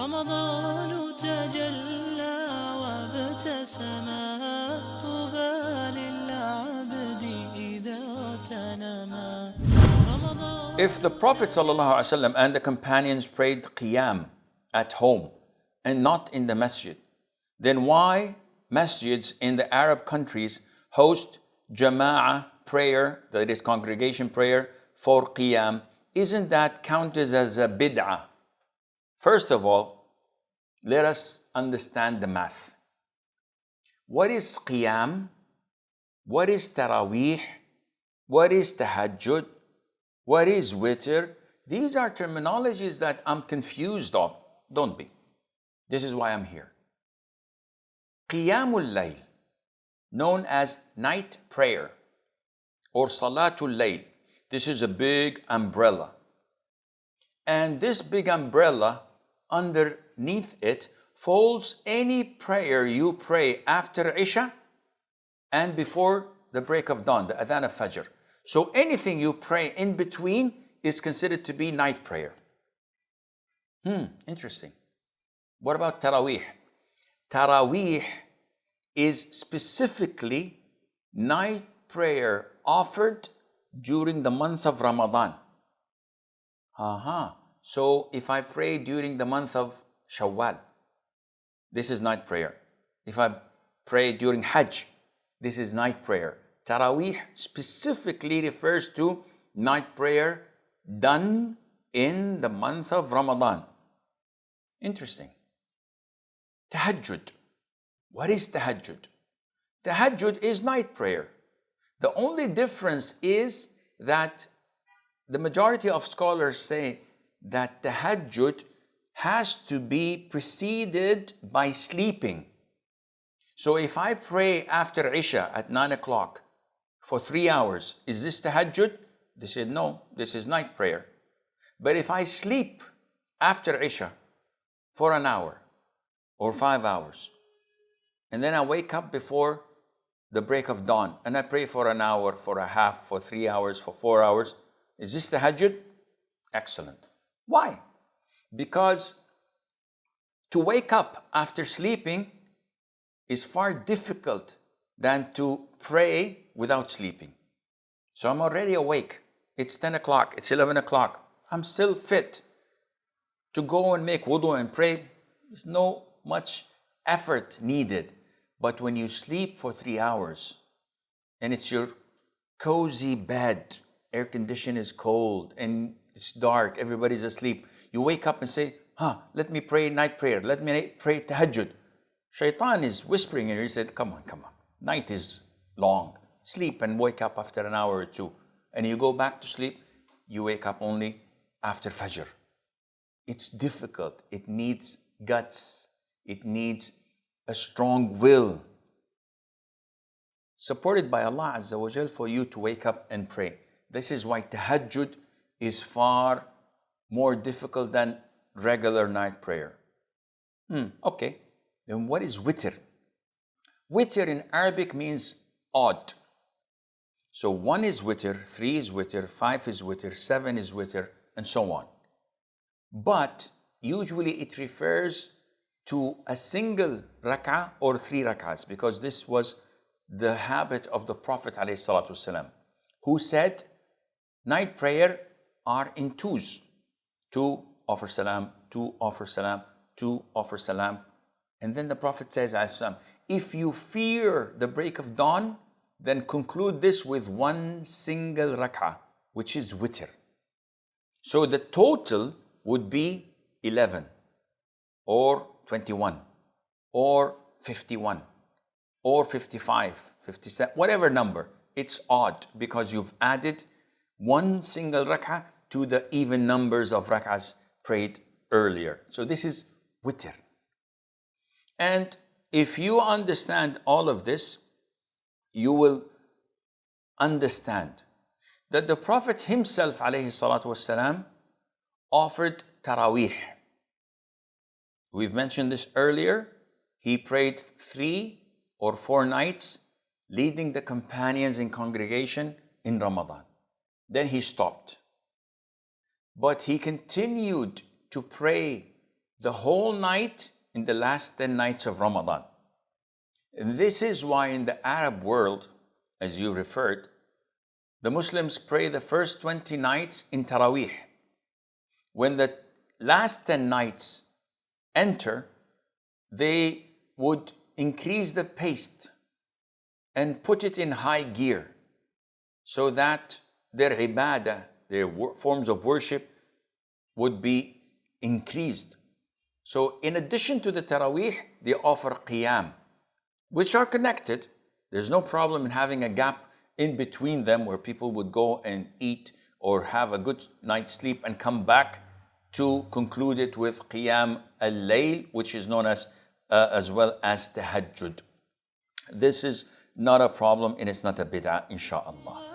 رمضان تجلى وابتسما طوبى للعبد إذا تنما. If the Prophet ﷺ and the companions prayed Qiyam at home and not in the Masjid, then why masjids in the Arab countries host Jama'ah prayer, that is congregation prayer, for Qiyam? Isn't that counted as a bid'ah? First of all, let us understand the math. What is Qiyam? What is Taraweeh? What is Tahajjud? What is Witr? These are terminologies that I'm confused of. Don't be. This is why I'm here. Qiyamul Layl, known as night prayer or Salatul Layl. This is a big umbrella. And this big umbrella, underneath it, folds any prayer you pray after Isha and before the break of dawn, the Adhan of Fajr. So anything you pray in between is considered to be night prayer. Interesting. What about Taraweeh? Taraweeh is specifically night prayer offered during the month of Ramadan. So if I pray during the month of Shawwal, this is night prayer. If I pray during Hajj, this is night prayer. Taraweeh specifically refers to night prayer done in the month of Ramadan. Interesting. Tahajjud. What is Tahajjud? Tahajjud is night prayer. The only difference is that the majority of scholars say that Tahajjud has to be preceded by sleeping. So if I pray after Isha at 9 o'clock for 3 hours, is this Tahajjud? They said, no, this is night prayer. But if I sleep after Isha for an hour or 5 hours, and then I wake up before the break of dawn, and I pray for an hour, for a half, for 3 hours, for 4 hours, is this Tahajjud? Excellent. Why? Because to wake up after sleeping is far difficult than to pray without sleeping. So I'm already awake. It's 10 o'clock, it's 11 o'clock. I'm still fit to go and make wudu and pray. There's no much effort needed. But when you sleep for 3 hours and it's your cozy bed, air condition is cold and it's dark, everybody's asleep, you wake up and say, let me pray night prayer, let me pray Tahajjud. Shaitan is whispering in you, he said, come on. Night is long. Sleep and wake up after an hour or two. And you go back to sleep, you wake up only after Fajr. It's difficult. It needs guts. It needs a strong will, supported by Allah Azza wa Jal, for you to wake up and pray. This is why Tahajjud is far more difficult than regular night prayer. Okay, then what is Witr? Witr in Arabic means odd. So 1 is Witr, 3 is Witr, 5 is Witr, 7 is Witr, and so on. But usually it refers to a single rak'ah or 3 rak'ahs, because this was the habit of the Prophet ﷺ, who said night prayer are in twos. 2 offer salam, 2 offer salam, 2 offer salam. And then the Prophet says, if you fear the break of dawn, then conclude this with 1 single rak'ah, which is witr. So the total would be 11 or 21 or 51 or 55, 57, whatever number. It's odd because you've added 1 single rak'ah to the even numbers of rak'ahs prayed earlier. So this is witr. And if you understand all of this, you will understand that the Prophet himself ﷺ offered Taraweeh. We've mentioned this earlier. He prayed 3 or 4 nights, leading the companions in congregation in Ramadan. Then he stopped. But he continued to pray the whole night in the last 10 nights of Ramadan. And this is why in the Arab world, as you referred, the Muslims pray the first 20 nights in Taraweeh. When the last 10 nights enter, they would increase the pace and put it in high gear so that their ibadah, their forms of worship would be increased. So in addition to the Taraweeh, they offer Qiyam, which are connected. There's no problem in having a gap in between them where people would go and eat or have a good night's sleep and come back to conclude it with Qiyam al-Layl, which is known as well as Tahajjud. This is not a problem and it's not a bid'ah, inshaAllah.